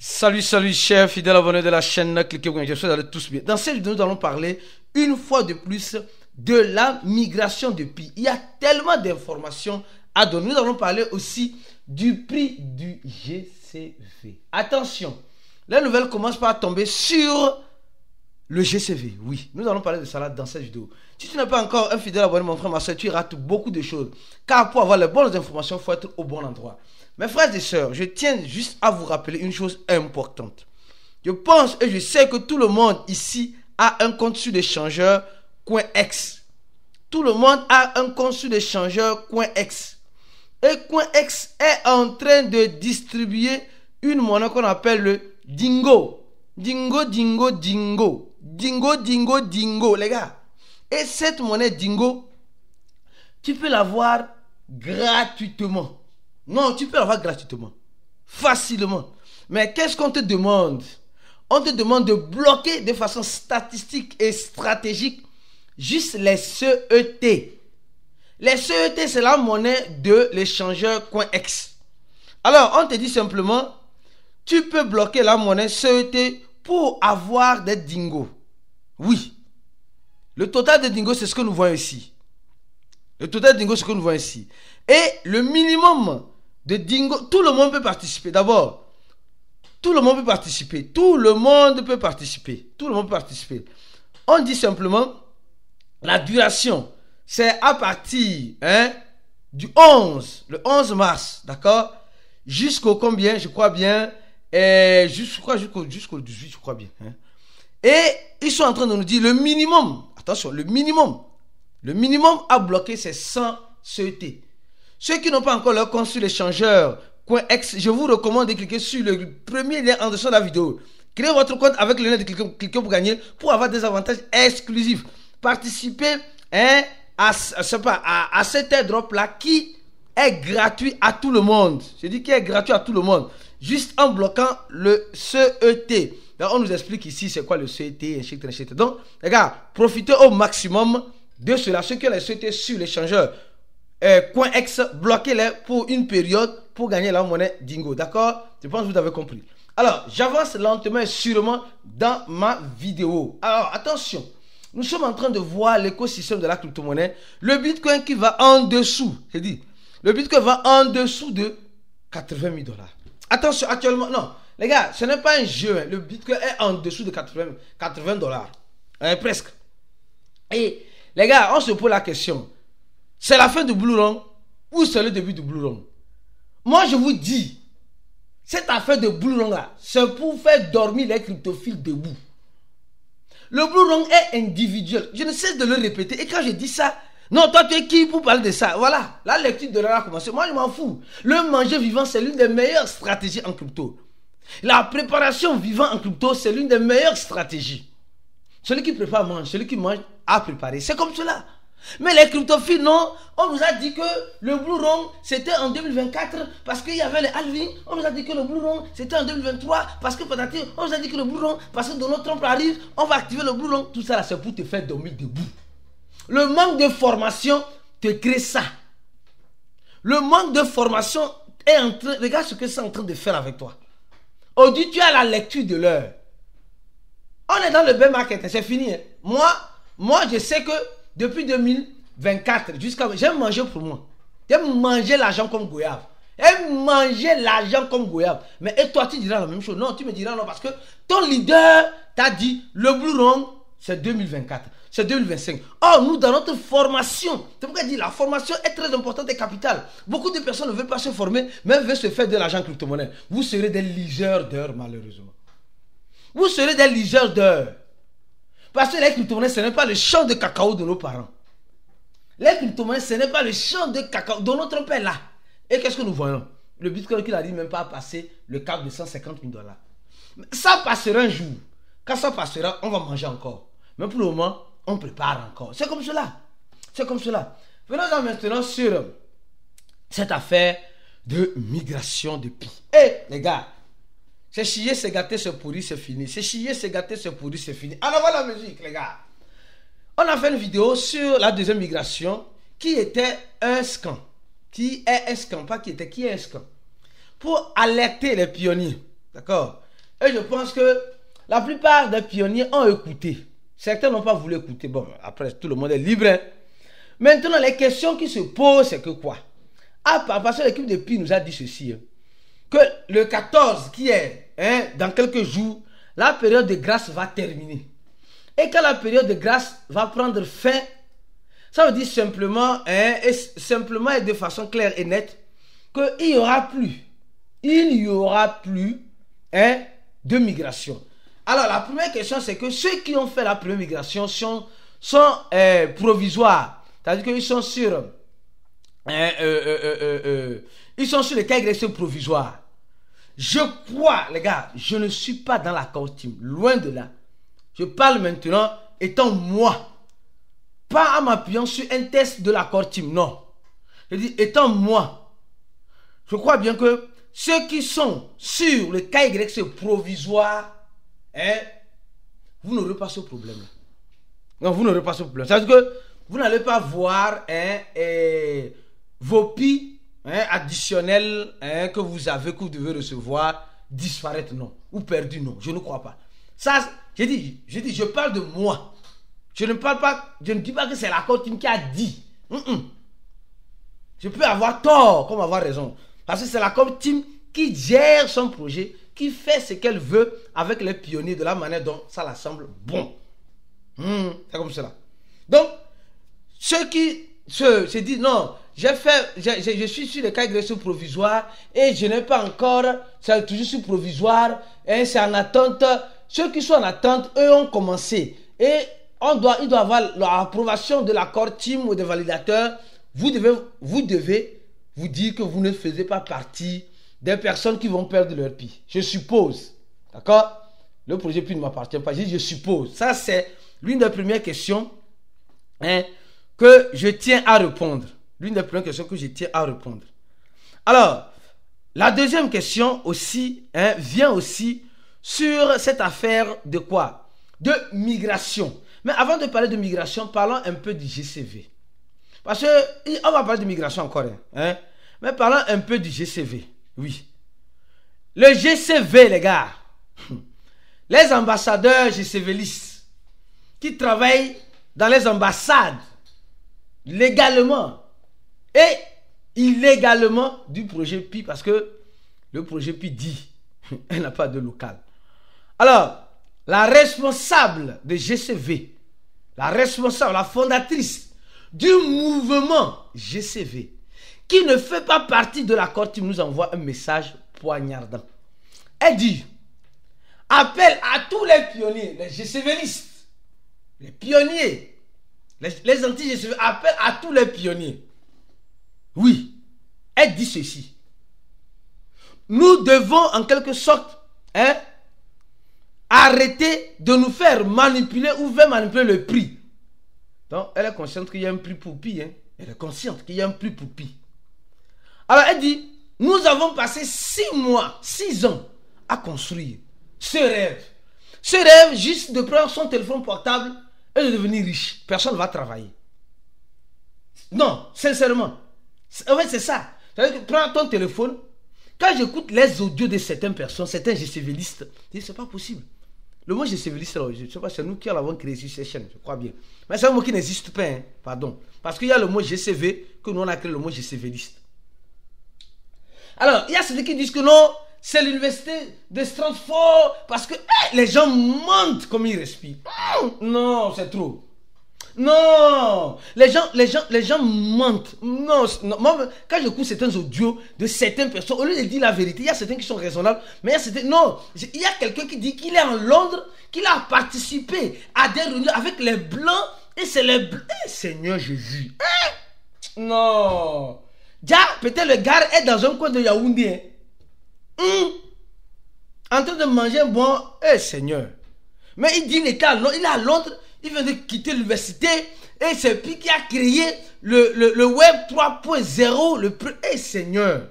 Salut, salut, chers fidèles abonnés de la chaîne, cliquez vous, j'espère que vous allez tous bien. Dans cette vidéo, nous allons parler une fois de plus de la migration de Pi. Il y a tellement d'informations à donner. Nous allons parler aussi du prix du GCV. Attention, la nouvelle commence par tomber sur le GCV. Oui, nous allons parler de ça là dans cette vidéo. Si tu n'es pas encore un fidèle abonné, mon frère, ma soeur, tu rates beaucoup de choses. Car pour avoir les bonnes informations, il faut être au bon endroit. Mes frères et sœurs, je tiens juste à vous rappeler une chose importante. Je pense et je sais que tout le monde ici a un compte sur l'échangeur CoinEx. Tout le monde a un compte sur l'échangeur CoinEx. Et CoinEx est en train de distribuer une monnaie qu'on appelle le Dingo. Dingo, Dingo, Dingo. Dingo, Dingo, Dingo, les gars. Et cette monnaie Dingo, tu peux l'avoir gratuitement. Non, tu peux l'avoir gratuitement. Facilement. Mais qu'est-ce qu'on te demande? On te demande de bloquer de façon statistique et stratégique juste les CET. Les CET, c'est la monnaie de l'échangeur CoinEx. Alors, on te dit simplement, tu peux bloquer la monnaie CET pour avoir des dingos. Oui. Le total de dingos, c'est ce que nous voyons ici. Le total de dingos, c'est ce que nous voyons ici. Et le minimum de dingo, tout le monde peut participer. D'abord, tout le monde peut participer. Tout le monde peut participer. Tout le monde peut participer. On dit simplement, la duration, c'est à partir du 11, le 11 mars, d'accord, jusqu'au combien, je crois bien, jusqu'au 18, je crois bien. Et ils sont en train de nous dire le minimum, attention, le minimum à bloquer, c'est 100 CET. Ceux qui n'ont pas encore leur compte sur l'échangeur CoinEx, je vous recommande de cliquer sur le premier lien en dessous de la vidéo. Créez votre compte avec le lien de cliquer pour gagner, pour avoir des avantages exclusifs. Participez à cet airdrop là qui est gratuit à tout le monde. Je dis qu'il est gratuit à tout le monde. Juste en bloquant le CET. Donc on nous explique ici c'est quoi le CET, etc. Donc les gars, profitez au maximum de cela. Ceux qui ont les CET sur l'échangeur CoinEx, bloquez-les pour une période pour gagner la monnaie Dingo. D'accord? Je pense que vous avez compris. Alors, j'avance lentement et sûrement dans ma vidéo. Alors, attention. Nous sommes en train de voir l'écosystème de la crypto-monnaie. Le Bitcoin qui va en dessous. Je dis, le Bitcoin va en dessous de 80 000 $. Attention, actuellement, non. Les gars, ce n'est pas un jeu. Le Bitcoin est en dessous de 80 $. Presque. Et les gars, on se pose la question. C'est la fin du Blue Run ou c'est le début du Blue Run? Moi, je vous dis, cette affaire de Blue Run là, c'est pour faire dormir les cryptophiles debout. Le Blue Run est individuel. Je ne cesse de le répéter. Et quand je dis ça, non, toi tu es qui pour parler de ça? Voilà, la lecture de l'heure a commencé. Moi, je m'en fous. Le manger vivant, c'est l'une des meilleures stratégies en crypto. La préparation vivant en crypto, c'est l'une des meilleures stratégies. Celui qui prépare mange, celui qui mange a préparé. C'est comme cela. Mais les cryptophiles, non, on nous a dit que le Blue Run c'était en 2024 parce qu'il y avait les halving. On nous a dit que le Blue Run c'était en 2023 parce que peut-être on nous a dit que le Blue Run parce que Donald Trump arrive, on va activer le Blue Run. Tout ça là, c'est pour te faire dormir debout. Le manque de formation te crée ça. Le manque de formation est en train, regarde ce que c'est en train de faire avec toi. Aujourd'hui, tu as la lecture de l'heure. On est dans le bear market, c'est fini. Moi, je sais que depuis 2024 jusqu'à... J'aime manger pour moi. J'aime manger l'argent comme goyave. J'aime manger l'argent comme goyave. Mais et toi, tu diras la même chose. Non, tu me diras non parce que ton leader t'a dit le Blue Run, c'est 2024. C'est 2025. Or, nous, dans notre formation, c'est pourquoi je dis la formation est très importante et capitale. Beaucoup de personnes ne veulent pas se former, mais veulent se faire de l'argent crypto-monnaie. Vous serez des liseurs d'heures, malheureusement. Vous serez des liseurs d'heures. Parce que les crypto-monnaies, ce n'est pas le champ de cacao de nos parents. Les crypto-monnaies, ce n'est pas le champ de cacao de notre père là. Et qu'est-ce que nous voyons? Le Bitcoin qui n'arrive même pas à passer le cap de 150 000 $. Ça passera un jour. Quand ça passera, on va manger encore. Mais pour le moment, on prépare encore. C'est comme cela. C'est comme cela. Venons maintenant sur cette affaire de migration de Pi. Eh, les gars, c'est chier, c'est gâter, c'est pourri, c'est fini. C'est chier, c'est gâter, c'est pourri, c'est fini. En avant la musique, les gars. On a fait une vidéo sur la deuxième migration qui était un scam. Qui est un scam, pas qui était, qui est un scam. Pour alerter les pionniers. D'accord? Et je pense que la plupart des pionniers ont écouté. Certains n'ont pas voulu écouter. Bon, après, tout le monde est libre. Hein. Maintenant, les questions qui se posent, c'est que quoi? Parce que l'équipe de Pi nous a dit ceci. Hein, que le 14, qui est dans quelques jours, la période de grâce va terminer. Et quand la période de grâce va prendre fin, ça veut dire simplement, et de façon claire et nette, qu'il n'y aura plus, de migration. Alors, la première question, c'est que ceux qui ont fait la première migration sont provisoires. C'est-à-dire qu'ils sont sur ils sont sur les cas agressifs provisoires. Je crois, les gars, je ne suis pas dans la core team, loin de là. Je parle maintenant étant moi, pas en m'appuyant sur un test de la core team, non. Je dis étant moi. Je crois bien que ceux qui sont sur le cas agressif provisoire, vous n'aurez pas ce problème. Non, vous n'aurez pas ce problème. C'est-à-dire que vous n'allez pas voir vos pi additionnels que vous avez, que vous devez recevoir, disparaître, non. Ou perdu, non. Je ne crois pas. Ça, je parle de moi. Je ne parle pas, je ne dis pas que c'est la core team qui a dit. Je peux avoir tort comme avoir raison. Parce que c'est la core team qui gère son projet, qui fait ce qu'elle veut avec les pionniers de la manière dont ça la semble bon. C'est comme cela. Donc, ceux qui se disent non, je suis sur le cas agressif provisoire et je n'ai pas encore, c'est toujours sur provisoire, c'est en attente. Ceux qui sont en attente, eux ont commencé. Et il doit avoir l'approbation de la core team ou des validateurs. Vous devez vous dire que vous ne faisiez pas partie des personnes qui vont perdre leur pi. Je suppose. D'accord? Le projet pi ne m'appartient pas. Je suppose. Ça, c'est l'une des premières questions que je tiens à répondre. L'une des premières questions que je tiens à répondre. Alors, la deuxième question aussi vient aussi sur cette affaire de quoi? De migration. Mais avant de parler de migration, parlons un peu du GCV. Parce que on va parler de migration encore. Mais parlons un peu du GCV. Oui. Le GCV, les gars. Les ambassadeurs GCVistes qui travaillent dans les ambassades légalement et illégalement du projet Pi, parce que le projet Pi dit elle n'a pas de local. Alors, la responsable de GCV, la fondatrice du mouvement GCV, qui ne fait pas partie de la core team, nous envoie un message poignardant. Elle dit, appelle à tous les pionniers, les GCVistes, les pionniers, les anti-GCV, appelle à tous les pionniers. Oui, elle dit ceci. Nous devons en quelque sorte arrêter de nous faire manipuler ou faire manipuler le prix. Donc, elle est consciente qu'il y a un prix pour Pi. Elle est consciente qu'il y a un prix pour Pi. Alors, elle dit, nous avons passé 6 ans à construire ce rêve. Ce rêve, juste de prendre son téléphone portable et de devenir riche. Personne ne va travailler. Non, sincèrement. En fait, c'est ça. C'est-à-dire que prends ton téléphone. Quand j'écoute les audios de certaines personnes, certains GCVistes, je dis, c'est pas possible. Le mot GCViste, je ne sais pas, c'est nous qui l'avons créé sur ces chaînes, je crois bien. Mais c'est un mot qui n'existe pas, pardon. Parce qu'il y a le mot GCV, que nous on a créé le mot GCViste. Alors, il y a ceux qui disent que non, c'est l'université de Stanford, parce que les gens mentent comme ils respirent. Non, c'est trop. Non, les gens mentent. Non, moi, quand j'écoute certains audios de certaines personnes, au lieu de dire la vérité, il y a certains qui sont raisonnables, mais il y a certains, non, il y a quelqu'un qui dit qu'il est en Londres, qu'il a participé à des réunions avec les Blancs, et c'est les Blancs. Seigneur Jésus. Non. Déjà, peut-être le gars est dans un coin de Yaoundé. En train de manger un bon. Seigneur. Mais il dit qu'il est à Londres. Il vient de quitter l'université. Et c'est lui qui a créé le web 3.0. Seigneur.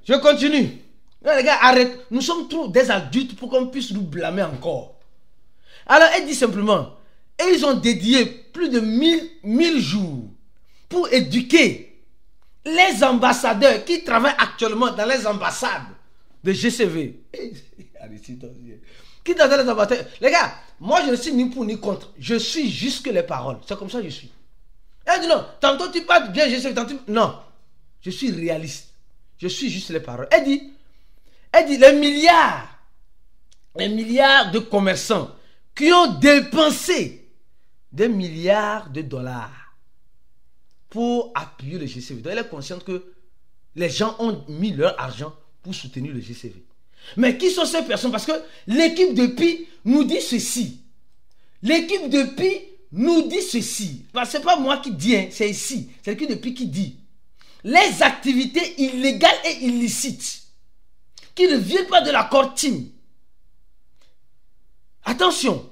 Je continue. Non, les gars, arrête. Nous sommes trop des adultes pour qu'on puisse nous blâmer encore. Alors, elle dit simplement. Et ils ont dédié plus de 1000 jours pour éduquer les ambassadeurs qui travaillent actuellement dans les ambassades de GCV. Qui dans les avatars? Les gars, moi je ne suis ni pour ni contre. Je suis juste que les paroles. C'est comme ça que je suis. Elle dit non, tantôt tu parles bien GCV, tantôt... Non, je suis réaliste. Je suis juste les paroles. Elle dit les milliards de commerçants qui ont dépensé des milliards de dollars pour appuyer le GCV. Donc elle est consciente que les gens ont mis leur argent pour soutenir le GCV. Mais qui sont ces personnes? Parce que l'équipe de Pi nous dit ceci. L'équipe de Pi nous dit ceci. Ce n'est pas moi qui dis, hein, c'est ici. C'est l'équipe de Pi qui dit. Les activités illégales et illicites qui ne viennent pas de l'accord team. Attention.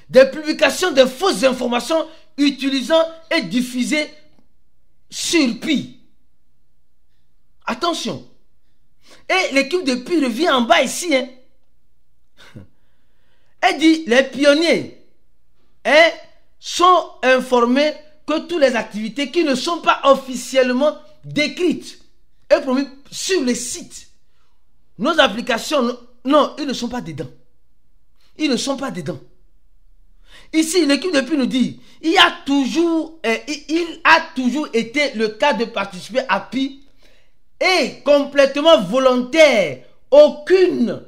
Des publications de fausses informations utilisant et diffusées sur Pi. Attention. Et l'équipe de Pi revient en bas ici. Hein. Elle dit, les pionniers sont informés que toutes les activités qui ne sont pas officiellement décrites et promues sur les sites, nos applications, non, ils ne sont pas dedans. Ils ne sont pas dedans. Ici, l'équipe de Pi nous dit, il a toujours été le cas de participer à Pi et complètement volontaire, aucune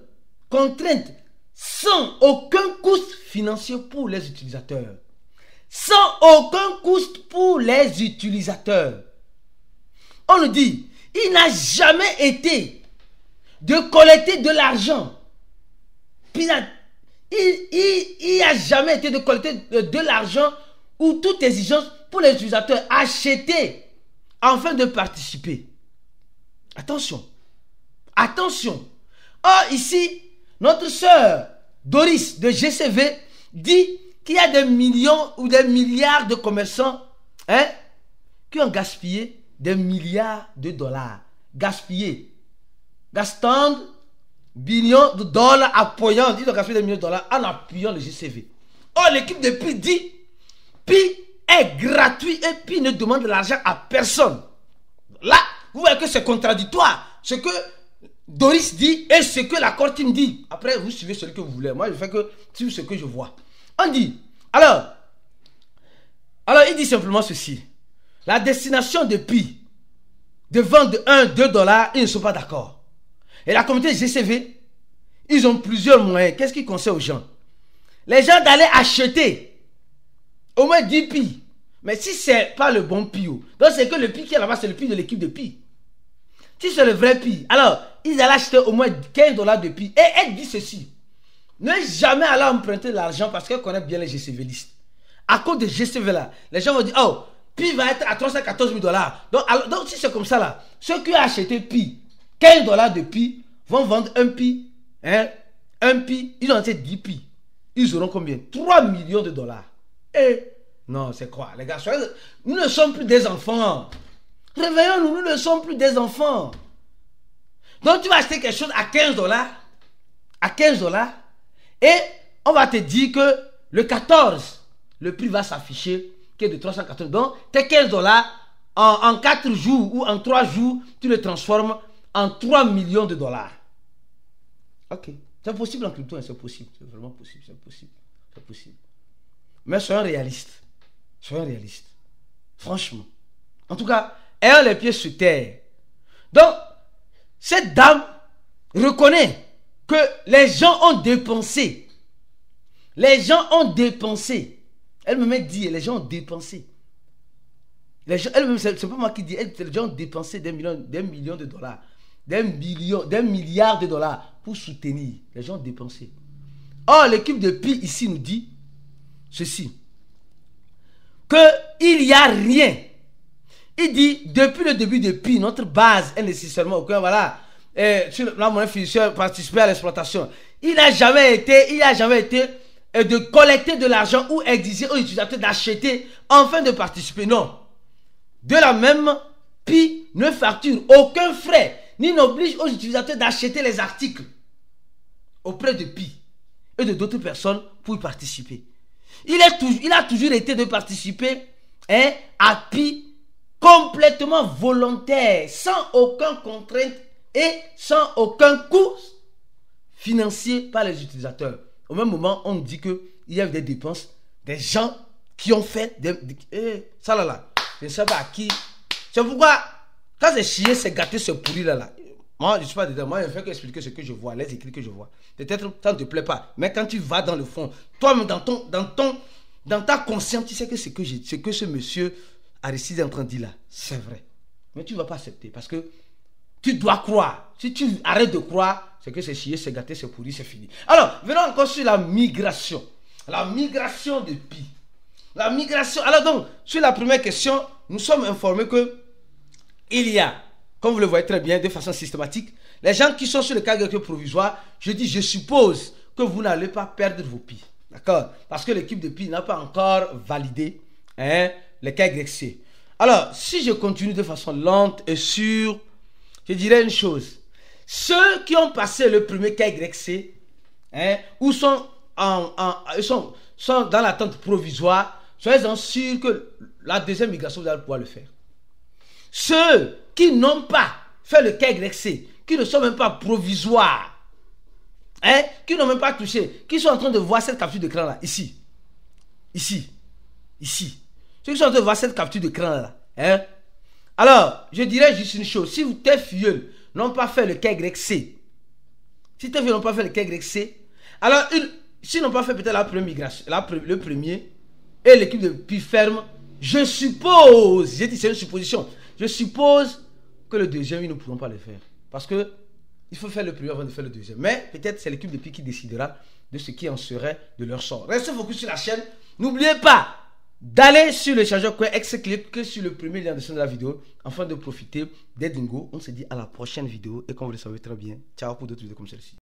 contrainte, sans aucun coût financier pour les utilisateurs. Sans aucun coût pour les utilisateurs. On nous dit, il n'a jamais été de collecter de l'argent. Il n'a jamais été de collecter de l'argent ou toute exigence pour les utilisateurs acheter afin de participer. Attention. Attention. Or, ici, notre sœur Doris de GCV dit qu'il y a des millions ou des milliards de commerçants qui ont gaspillé des milliards de dollars. Gaspillé. Gastant billions de dollars appuyant. Ils ont gaspillé des millions de dollars en appuyant le GCV. Or, l'équipe de Pi dit Pi est gratuit et Pi ne demande de l'argent à personne. Là, vous voyez que c'est contradictoire. Ce que Doris dit et ce que la Core Team dit. Après, vous suivez celui que vous voulez. Moi, je fais que suivre ce que je vois. On dit, alors, il dit simplement ceci. La destination de Pi, de vendre de 1-2 dollars, ils ne sont pas d'accord. Et la communauté GCV, ils ont plusieurs moyens. Qu'est-ce qu'ils conseillent aux gens? Les gens d'aller acheter au moins 10 Pi. Mais si ce n'est pas le bon Pi, donc c'est que le Pi qui est là-bas, c'est le Pi de l'équipe de Pi. Si c'est le vrai Pi, alors ils allaient acheter au moins 15 dollars de Pi. Et elle dit ceci. Ne jamais aller emprunter de l'argent parce qu'elle connaît bien les GCVistes. À cause de GCV là, les gens vont dire, oh, Pi va être à 314 000 dollars. Donc si c'est comme ça là, ceux qui ont acheté Pi, 15 dollars de Pi, vont vendre un Pi. Un Pi, ils ont acheté 10 Pi. Ils auront combien? 3 millions de dollars. Et non, c'est quoi, les gars? Nous ne sommes plus des enfants. Réveillons-nous, nous ne sommes plus des enfants. Donc tu vas acheter quelque chose à 15 dollars. À 15 dollars. Et on va te dire que le 14, le prix va s'afficher qui est de 314. Donc tes 15 dollars, en 4 jours ou en 3 jours, tu le transformes en 3 millions de dollars. Ok. C'est possible en crypto, c'est possible. C'est vraiment possible, c'est possible. C'est possible. Mais soyons réalistes. Soyons réalistes. Franchement. En tout cas, ayant les pieds sur terre. Donc, cette dame reconnaît que les gens ont dépensé. Les gens ont dépensé. Elle-même dit, les gens ont dépensé. Elle-même, c'est pas moi qui dis, les gens ont dépensé des millions de dollars. Des milliards de dollars pour soutenir. Les gens ont dépensé. Or, l'équipe de Pi ici nous dit ceci. Qu'il n'y a rien. Il dit, depuis le début de Pi, notre base est nécessairement aucun, voilà, sur la monnaie fiduciaire, participer à l'exploitation. Il n'a jamais été de collecter de l'argent ou exiger aux utilisateurs d'acheter afin de participer. Non. De la même, Pi ne facture aucun frais, ni n'oblige aux utilisateurs d'acheter les articles auprès de Pi et de d'autres personnes pour y participer. Il a toujours été de participer à Pi complètement volontaire, sans aucune contrainte et sans aucun coût financier par les utilisateurs. Au même moment, on dit qu'il y a des dépenses des gens qui ont fait ça là, je ne sais pas à qui. C'est pourquoi, quand c'est chier, c'est gâté, c'est pourri là. Moi, je ne suis pas dedans. Moi, je ne fais qu'expliquer ce que je vois, les écrits que je vois. Peut-être ça ne te plaît pas. Mais quand tu vas dans le fond, toi-même, dans ta conscience, tu sais que ce que ce monsieur Aristide est en train de dire là, c'est vrai. Mais tu ne vas pas accepter parce que tu dois croire. Si tu arrêtes de croire, c'est que c'est chier, c'est gâté, c'est pourri, c'est fini. Alors, venons encore sur la migration. La migration de Pi. La migration. Alors donc, sur la première question, nous sommes informés que il y a, comme vous le voyez très bien, de façon systématique, les gens qui sont sur le cas directeur provisoire, je suppose que vous n'allez pas perdre vos Pi. D'accord? Parce que l'équipe de Pi n'a pas encore validé les cas YC. Alors, si je continue de façon lente et sûre, je dirais une chose. Ceux qui ont passé le premier cas YC, ou sont dans l'attente provisoire, soyez-en sûrs que la deuxième migration, vous allez pouvoir le faire. Ceux qui n'ont pas fait le cas YC, qui ne sont même pas provisoires, qui n'ont même pas touché, qui sont en train de voir cette capture d'écran là, ici. Ceux qui sont en train de voir cette capture d'écran là, alors, je dirais juste une chose. Si tes filleuls n'ont pas fait le cas YC, alors s'ils n'ont pas fait peut-être la première migration, le premier, et l'équipe de Pi ferme, je suppose, j'ai dit c'est une supposition, je suppose que le deuxième, ils ne pourront pas le faire. Parce que il faut faire le premier avant de faire le deuxième. Mais peut-être c'est l'équipe de Pi qui décidera de ce qui en serait de leur sort. Restez focus sur la chaîne. N'oubliez pas d'aller sur le chargeur coin ex-clip que sur le premier lien de la vidéo afin de profiter des dingos. On se dit à la prochaine vidéo et comme vous le savez très bien, ciao pour d'autres vidéos comme celle-ci.